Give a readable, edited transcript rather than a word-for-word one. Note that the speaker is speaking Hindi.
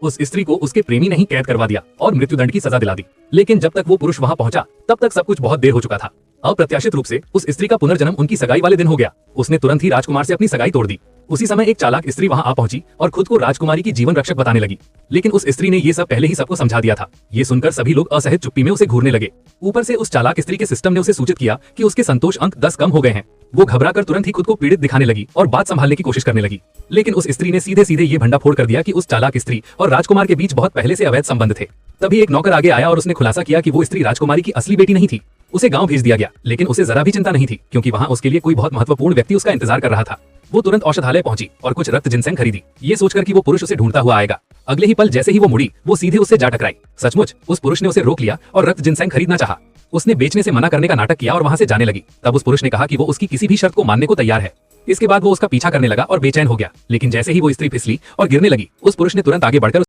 उस स्त्री को उसके प्रेमी ने ही कैद करवा दिया और मृत्युदंड की सजा दिला दी। लेकिन जब तक वो पुरुष वहां पहुंचा तब तक सब कुछ बहुत देर हो चुका था। अप्रत्याशित रूप से उस स्त्री का पुनर्जन्म उनकी सगाई वाले दिन हो गया। उसने तुरंत ही राजकुमार से अपनी सगाई तोड़ दी। उसी समय एक चालाक स्त्री वहां आ पहुंची और खुद को राजकुमारी की जीवन रक्षक बताने लगी। लेकिन उस स्त्री ने ये सब पहले ही सबको समझा दिया था। ये सुनकर सभी लोग असहज चुप्पी में उसे घूरने लगे। ऊपर से उस चालाक स्त्री के सिस्टम ने उसे सूचित किया कि उसके संतोष अंक 10 कम हो गए हैं। वो घबराकर तुरंत ही खुद को पीड़ित दिखाने लगी और बात संभालने की कोशिश करने लगी। लेकिन उस स्त्री ने सीधे सीधे ये भंडाफोड़ कर दिया कि उस चालाक स्त्री और राजकुमार के बीच बहुत पहले से अवैध संबंध थे। तभी एक नौकर आगे आया और उसने खुलासा किया कि वो स्त्री राजकुमारी की असली बेटी नहीं थी। उसे गांव भेज दिया गया, लेकिन उसे जरा भी चिंता नहीं थी क्योंकि वहां उसके लिए कोई बहुत महत्वपूर्ण व्यक्ति उसका इंतजार कर रहा था। वो तुरंत औषधालय पहुंची और कुछ रक्त जिनसेंग खरीदी, ये सोचकर कि वो पुरुष उसे ढूंढता हुआ आएगा। अगले ही पल जैसे ही वो मुड़ी, वो सीधे उससे जा टकराई। सचमुच उस पुरुष ने उसे रोक लिया और रक्त जिनसेंग खरीदना चाहा। उसने बेचने से मना करने का नाटक किया और वहां से जाने लगी। तब उस पुरुष ने कहा कि वो उसकी किसी भी शर्त को मानने को तैयार है। इसके बाद वो उसका पीछा करने लगा और बेचैन हो गया। लेकिन जैसे ही वो स्त्री फिसली और गिरने लगी, उस पुरुष ने तुरंत आगे बढ़कर